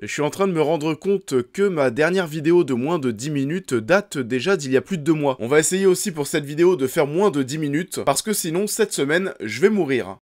Je suis en train de me rendre compte que ma dernière vidéo de moins de 10 minutes date déjà d'il y a plus de 2 mois. On va essayer aussi pour cette vidéo de faire moins de 10 minutes, parce que sinon, cette semaine, je vais mourir.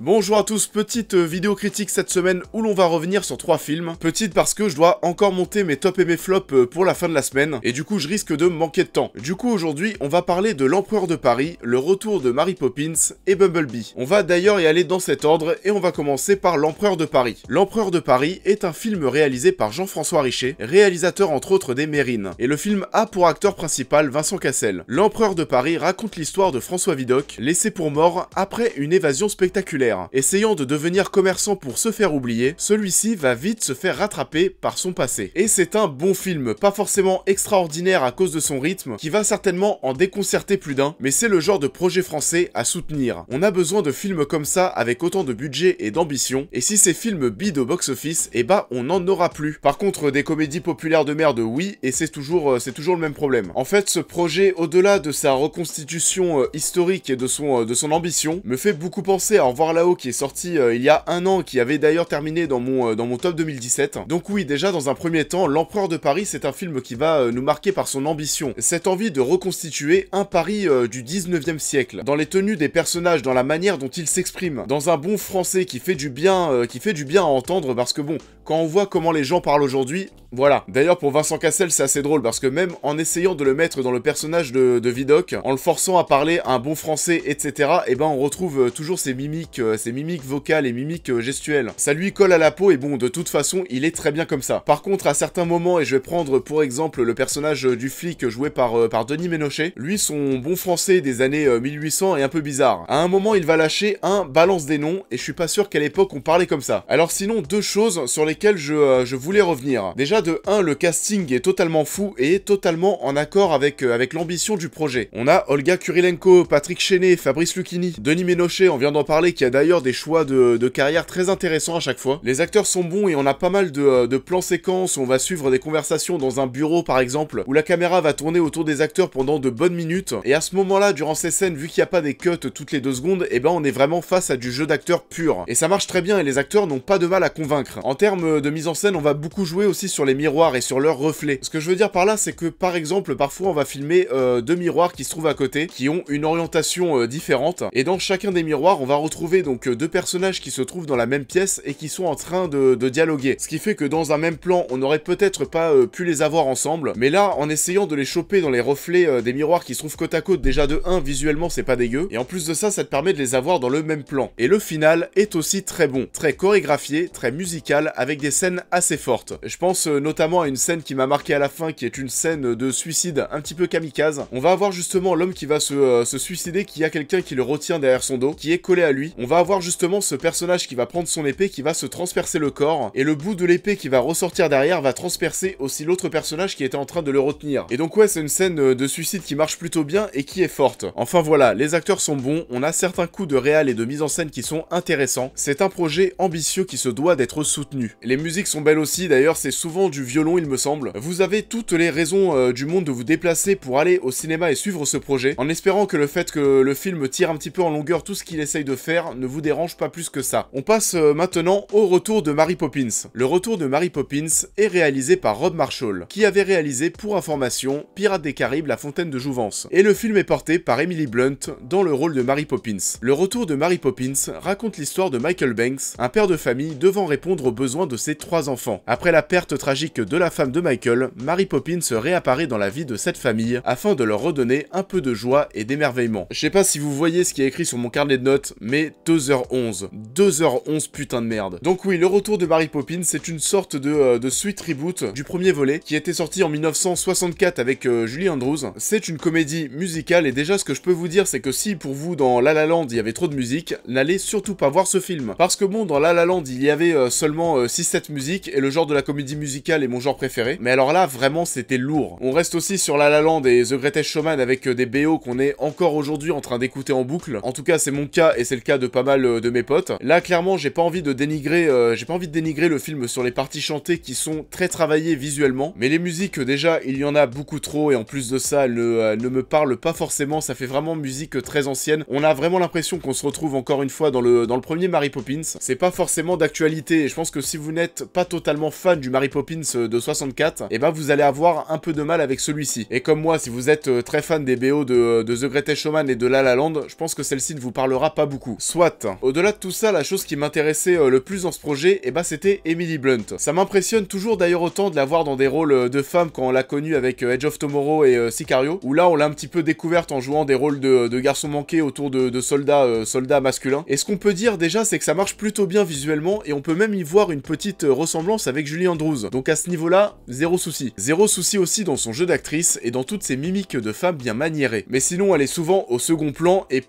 Bonjour à tous, petite vidéo critique cette semaine où l'on va revenir sur 3 films. Petite parce que je dois encore monter mes tops et mes flops pour la fin de la semaine, et du coup je risque de me manquer de temps. Du coup aujourd'hui on va parler de L'Empereur de Paris, Le Retour de Mary Poppins et Bumblebee. On va d'ailleurs y aller dans cet ordre et on va commencer par L'Empereur de Paris. L'Empereur de Paris est un film réalisé par Jean-François Richet, réalisateur entre autres des Mérines, et le film a pour acteur principal Vincent Cassel. L'Empereur de Paris raconte l'histoire de François Vidocq, laissé pour mort après une évasion spectaculaire. Essayant de devenir commerçant pour se faire oublier, celui-ci va vite se faire rattraper par son passé. Et c'est un bon film, pas forcément extraordinaire à cause de son rythme, qui va certainement en déconcerter plus d'un, mais c'est le genre de projet français à soutenir. On a besoin de films comme ça, avec autant de budget et d'ambition, et si ces films bident au box-office, eh bah on n'en aura plus. Par contre, des comédies populaires de merde, oui, et c'est toujours le même problème. En fait, ce projet, au-delà de sa reconstitution historique et de son ambition, me fait beaucoup penser à Au revoir là-haut, qui est sorti il y a un an, qui avait d'ailleurs terminé dans mon top 2017. Donc oui, déjà dans un premier temps, L'Empereur de Paris, c'est un film qui va nous marquer par son ambition, cette envie de reconstituer un Paris du 19e siècle, dans les tenues des personnages, dans la manière dont ils s'expriment, dans un bon français qui fait du bien à entendre, parce que bon, quand on voit comment les gens parlent aujourd'hui, voilà. D'ailleurs pour Vincent Cassel c'est assez drôle, parce que même en essayant de le mettre dans le personnage de Vidocq, en le forçant à parler un bon français, etc., et ben on retrouve toujours ces mimiques vocales et mimiques gestuelles. Ça lui colle à la peau, et bon, de toute façon, il est très bien comme ça. Par contre, à certains moments, et je vais prendre pour exemple le personnage du flic joué par Denis Ménochet, lui, son bon français des années 1800 est un peu bizarre. À un moment, il va lâcher un balance des noms, et je suis pas sûr qu'à l'époque on parlait comme ça. Alors sinon, deux choses sur lesquelles je voulais revenir. Déjà, de 1, le casting est totalement fou et est totalement en accord avec l'ambition du projet. On a Olga Kurilenko, Patrick Chenet, Fabrice Lucchini, Denis Ménochet, on vient d'en parler, qui a d'ailleurs des choix de carrière très intéressants à chaque fois. Les acteurs sont bons et on a pas mal de plans séquences où on va suivre des conversations dans un bureau par exemple, où la caméra va tourner autour des acteurs pendant de bonnes minutes, et à ce moment-là, durant ces scènes, vu qu'il n'y a pas des cuts toutes les 2 secondes, et ben on est vraiment face à du jeu d'acteur pur. Et ça marche très bien et les acteurs n'ont pas de mal à convaincre. En termes de mise en scène, on va beaucoup jouer aussi sur les miroirs et sur leurs reflets. Ce que je veux dire par là, c'est que par exemple, parfois on va filmer 2 miroirs qui se trouvent à côté, qui ont une orientation différente, et dans chacun des miroirs, on va retrouver donc 2 personnages qui se trouvent dans la même pièce et qui sont en train de dialoguer. Ce qui fait que dans un même plan, on n'aurait peut-être pas pu les avoir ensemble, mais là, en essayant de les choper dans les reflets des miroirs qui se trouvent côte à côte, déjà de 1, visuellement c'est pas dégueu, et en plus de ça, ça te permet de les avoir dans le même plan. Et le final est aussi très bon, très chorégraphié, très musical, avec des scènes assez fortes. Je pense notamment à une scène qui m'a marqué à la fin, qui est une scène de suicide un petit peu kamikaze. On va avoir justement l'homme qui va se suicider, qui a quelqu'un qui le retient derrière son dos, qui est collé à lui. On va avoir justement ce personnage qui va prendre son épée, qui va se transpercer le corps, et le bout de l'épée qui va ressortir derrière va transpercer aussi l'autre personnage qui était en train de le retenir. Et donc ouais, c'est une scène de suicide qui marche plutôt bien et qui est forte. Enfin voilà, les acteurs sont bons, on a certains coups de réal et de mise en scène qui sont intéressants. C'est un projet ambitieux qui se doit d'être soutenu. Les musiques sont belles aussi, d'ailleurs c'est souvent du violon il me semble. Vous avez toutes les raisons du monde de vous déplacer pour aller au cinéma et suivre ce projet, en espérant que le fait que le film tire un petit peu en longueur tout ce qu'il essaye de faire ne vous dérange pas plus que ça. On passe maintenant au Retour de Mary Poppins. Le Retour de Mary Poppins est réalisé par Rob Marshall, qui avait réalisé pour information Pirates des Caraïbes, La Fontaine de Jouvence. Et le film est porté par Emily Blunt dans le rôle de Mary Poppins. Le Retour de Mary Poppins raconte l'histoire de Michael Banks, un père de famille devant répondre aux besoins de ses 3 enfants. Après la perte tragique de la femme de Michael, Mary Poppins réapparaît dans la vie de cette famille afin de leur redonner un peu de joie et d'émerveillement. Je sais pas si vous voyez ce qui est écrit sur mon carnet de notes, mais 2h11. 2h11 putain de merde. Donc oui, Le Retour de Mary Poppins, c'est une sorte de suite reboot du premier volet, qui était sorti en 1964 avec Julie Andrews. C'est une comédie musicale, et déjà ce que je peux vous dire, c'est que si pour vous dans La La Land il y avait trop de musique, n'allez surtout pas voir ce film. Parce que bon, dans La La Land il y avait seulement 6-7 musiques, et le genre de la comédie musicale est mon genre préféré. Mais alors là, vraiment, c'était lourd. On reste aussi sur La La Land et The Greatest Showman avec des BO qu'on est encore aujourd'hui en train d'écouter en boucle. En tout cas, c'est mon cas, et c'est le cas de pas mal mal de mes potes. Là clairement j'ai pas envie de dénigrer le film sur les parties chantées qui sont très travaillées visuellement, mais les musiques déjà il y en a beaucoup trop et en plus de ça elles ne me parlent pas forcément, ça fait vraiment musique très ancienne. On a vraiment l'impression qu'on se retrouve encore une fois dans le premier Mary Poppins. C'est pas forcément d'actualité et je pense que si vous n'êtes pas totalement fan du Mary Poppins de 64, et ben vous allez avoir un peu de mal avec celui-ci. Et comme moi, si vous êtes très fan des BO de The Greatest Showman et de La La Land, je pense que celle-ci ne vous parlera pas beaucoup. Soit. Au-delà de tout ça, la chose qui m'intéressait le plus dans ce projet, et bah c'était Emily Blunt. Ça m'impressionne toujours d'ailleurs autant de la voir dans des rôles de femme quand on l'a connue avec Edge of Tomorrow et Sicario, où là on l'a un petit peu découverte en jouant des rôles de garçons manqués autour de soldats masculins. Et ce qu'on peut dire déjà, c'est que ça marche plutôt bien visuellement et on peut même y voir une petite ressemblance avec Julie Andrews. Donc à ce niveau-là, zéro souci. Zéro souci aussi dans son jeu d'actrice et dans toutes ses mimiques de femme bien maniérées. Mais sinon, elle est souvent au second plan et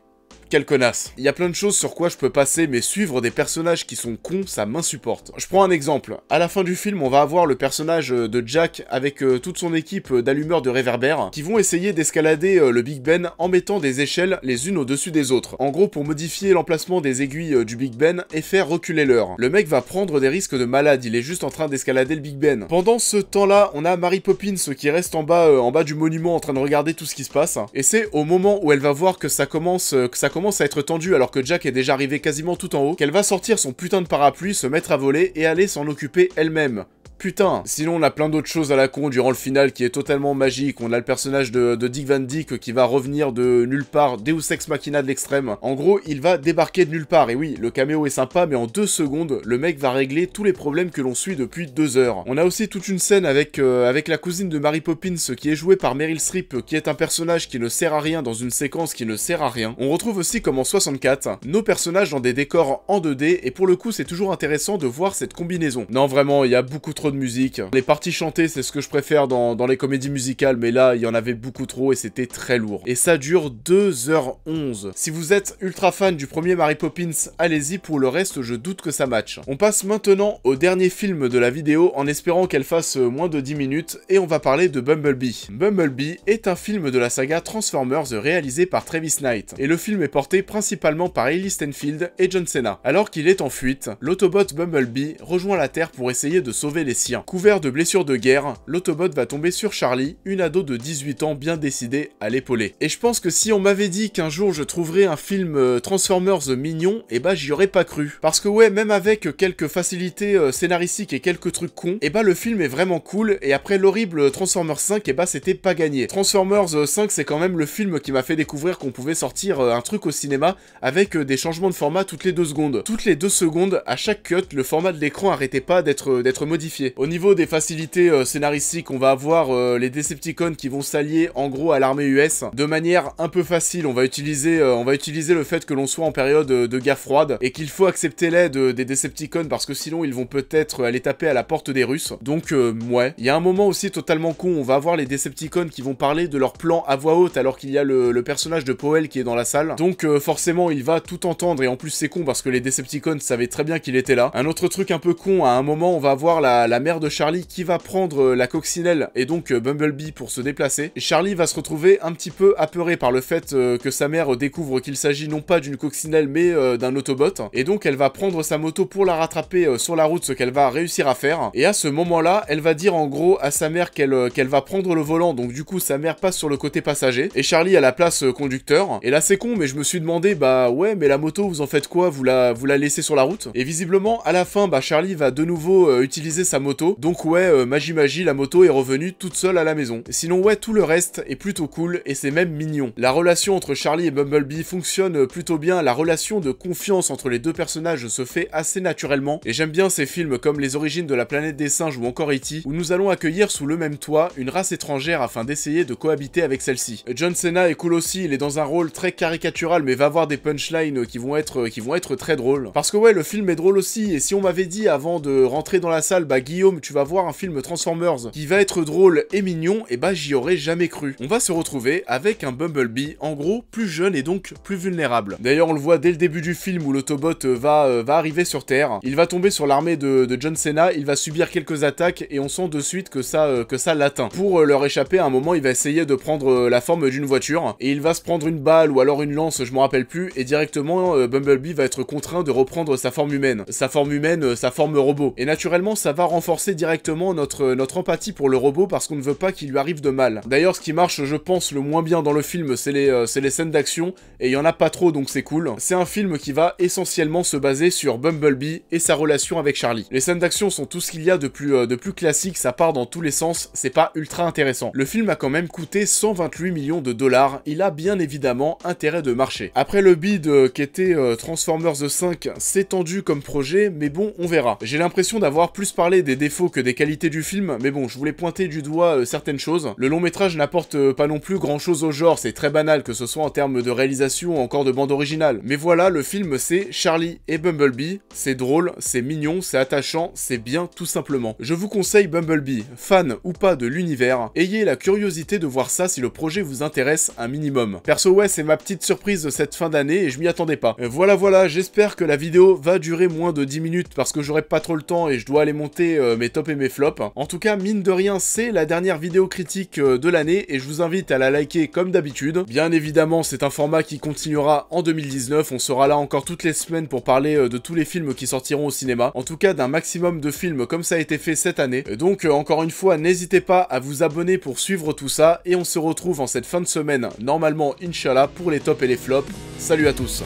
quelle connasse. Il y a plein de choses sur quoi je peux passer, mais suivre des personnages qui sont cons, ça m'insupporte. Je prends un exemple. À la fin du film, on va avoir le personnage de Jack avec toute son équipe d'allumeurs de réverbères qui vont essayer d'escalader le Big Ben en mettant des échelles les unes au-dessus des autres. En gros, pour modifier l'emplacement des aiguilles du Big Ben et faire reculer l'heure. Le mec va prendre des risques de malade, il est juste en train d'escalader le Big Ben. Pendant ce temps-là, on a Mary Poppins qui reste en bas du monument en train de regarder tout ce qui se passe. Et c'est au moment où elle va voir que ça commence à être tendu alors que Jack est déjà arrivé quasiment tout en haut, qu'elle va sortir son putain de parapluie, se mettre à voler et aller s'en occuper elle-même. Putain. Sinon on a plein d'autres choses à la con durant le final qui est totalement magique. On a le personnage de Dick Van Dyke qui va revenir de nulle part, Deus Ex Machina de l'extrême. En gros, il va débarquer de nulle part. Et oui, le caméo est sympa, mais en 2 secondes, le mec va régler tous les problèmes que l'on suit depuis 2 heures. On a aussi toute une scène avec la cousine de Mary Poppins qui est jouée par Meryl Streep, qui est un personnage qui ne sert à rien dans une séquence qui ne sert à rien. On retrouve aussi, comme en 64, nos personnages dans des décors en 2D, et pour le coup, c'est toujours intéressant de voir cette combinaison. Non, vraiment, il y a beaucoup trop de musique. Les parties chantées, c'est ce que je préfère dans les comédies musicales, mais là, il y en avait beaucoup trop et c'était très lourd. Et ça dure 2h11. Si vous êtes ultra fan du premier Mary Poppins, allez-y, pour le reste, je doute que ça matche. On passe maintenant au dernier film de la vidéo, en espérant qu'elle fasse moins de 10 minutes, et on va parler de Bumblebee. Bumblebee est un film de la saga Transformers réalisé par Travis Knight, et le film est porté principalement par Hailey Steinfeld et John Cena. Alors qu'il est en fuite, l'autobot Bumblebee rejoint la Terre pour essayer de sauver les siens. Couvert de blessures de guerre, l'autobot va tomber sur Charlie, une ado de 18 ans bien décidée à l'épauler. Et je pense que si on m'avait dit qu'un jour je trouverais un film Transformers mignon, et bah j'y aurais pas cru. Parce que ouais, même avec quelques facilités scénaristiques et quelques trucs cons, et bah le film est vraiment cool, et après l'horrible Transformers 5, et bah c'était pas gagné. Transformers 5, c'est quand même le film qui m'a fait découvrir qu'on pouvait sortir un truc au cinéma avec des changements de format toutes les 2 secondes. Toutes les 2 secondes, à chaque cut, le format de l'écran arrêtait pas d'être modifié. Au niveau des facilités scénaristiques, on va avoir les Decepticons qui vont s'allier en gros à l'armée US de manière un peu facile. On va utiliser le fait que l'on soit en période de guerre froide et qu'il faut accepter l'aide des Decepticons parce que sinon ils vont peut-être aller taper à la porte des Russes. Donc ouais, il y a un moment aussi totalement con, on va avoir les Decepticons qui vont parler de leur plan à voix haute alors qu'il y a le personnage de Powell qui est dans la salle. Donc forcément il va tout entendre et en plus c'est con parce que les Decepticons savaient très bien qu'il était là. Un autre truc un peu con, à un moment on va avoir la mère de Charlie qui va prendre la coccinelle et donc Bumblebee pour se déplacer. Et Charlie va se retrouver un petit peu apeuré par le fait que sa mère découvre qu'il s'agit non pas d'une coccinelle mais d'un Autobot. Et donc elle va prendre sa moto pour la rattraper sur la route, ce qu'elle va réussir à faire. Et à ce moment-là, elle va dire en gros à sa mère qu'elle va prendre le volant, donc du coup sa mère passe sur le côté passager et Charlie à la place conducteur. Et là c'est con, mais je me suis demandé, bah ouais, mais la moto vous en faites quoi, vous la laissez sur la route? Et visiblement à la fin, bah Charlie va de nouveau utiliser sa moto. Donc ouais, magie, la moto est revenue toute seule à la maison. Sinon ouais, tout le reste est plutôt cool et c'est même mignon. La relation entre Charlie et Bumblebee fonctionne plutôt bien, la relation de confiance entre les deux personnages se fait assez naturellement, et j'aime bien ces films comme Les Origines de la planète des singes ou encore E.T., où nous allons accueillir sous le même toit une race étrangère afin d'essayer de cohabiter avec celle-ci. John Cena est cool aussi, il est dans un rôle très caricatural mais va avoir des punchlines qui vont être très drôles. Parce que ouais, le film est drôle aussi, et si on m'avait dit avant de rentrer dans la salle, bah Guillaume, tu vas voir un film Transformers qui va être drôle et mignon, et bah j'y aurais jamais cru. On va se retrouver avec un Bumblebee, en gros, plus jeune et donc plus vulnérable. D'ailleurs, on le voit dès le début du film où l'Autobot va arriver sur Terre. Il va tomber sur l'armée de John Cena, il va subir quelques attaques et on sent de suite que ça l'atteint. Pour leur échapper, à un moment, il va essayer de prendre la forme d'une voiture et il va se prendre une balle ou alors une lance, je m'en rappelle plus, et directement Bumblebee va être contraint de reprendre sa forme humaine, sa forme robot. Et naturellement, ça va renforcer directement notre empathie pour le robot parce qu'on ne veut pas qu'il lui arrive de mal. D'ailleurs, ce qui marche, je pense, le moins bien dans le film, c'est les scènes d'action, et il y en a pas trop, donc c'est cool. C'est un film qui va essentiellement se baser sur Bumblebee et sa relation avec Charlie. Les scènes d'action sont tout ce qu'il y a de plus classique, ça part dans tous les sens, c'est pas ultra intéressant. Le film a quand même coûté 128 millions de dollars, il a bien évidemment intérêt de marcher. Après le bid qui était Transformers 5, c'est tendu comme projet, mais bon, on verra. J'ai l'impression d'avoir plus parlé des défauts que des qualités du film, mais bon, je voulais pointer du doigt certaines choses. Le long métrage n'apporte pas non plus grand chose au genre, c'est très banal, que ce soit en termes de réalisation ou encore de bande originale. Mais voilà, le film c'est Charlie et Bumblebee, c'est drôle, c'est mignon, c'est attachant, c'est bien tout simplement. Je vous conseille Bumblebee, fan ou pas de l'univers, ayez la curiosité de voir ça si le projet vous intéresse un minimum. Perso ouais, c'est ma petite surprise de cette fin d'année et je m'y attendais pas. Voilà, j'espère que la vidéo va durer moins de 10 minutes parce que j'aurai pas trop le temps et je dois aller monter mes tops et mes flops. En tout cas, mine de rien, c'est la dernière vidéo critique de l'année et je vous invite à la liker comme d'habitude. Bien évidemment, c'est un format qui continuera en 2019, on sera là encore toutes les semaines pour parler de tous les films qui sortiront au cinéma. En tout cas, d'un maximum de films comme ça a été fait cette année. Donc, encore une fois, n'hésitez pas à vous abonner pour suivre tout ça et on se retrouve en cette fin de semaine, normalement, Inch'Allah, pour les tops et les flops. Salut à tous.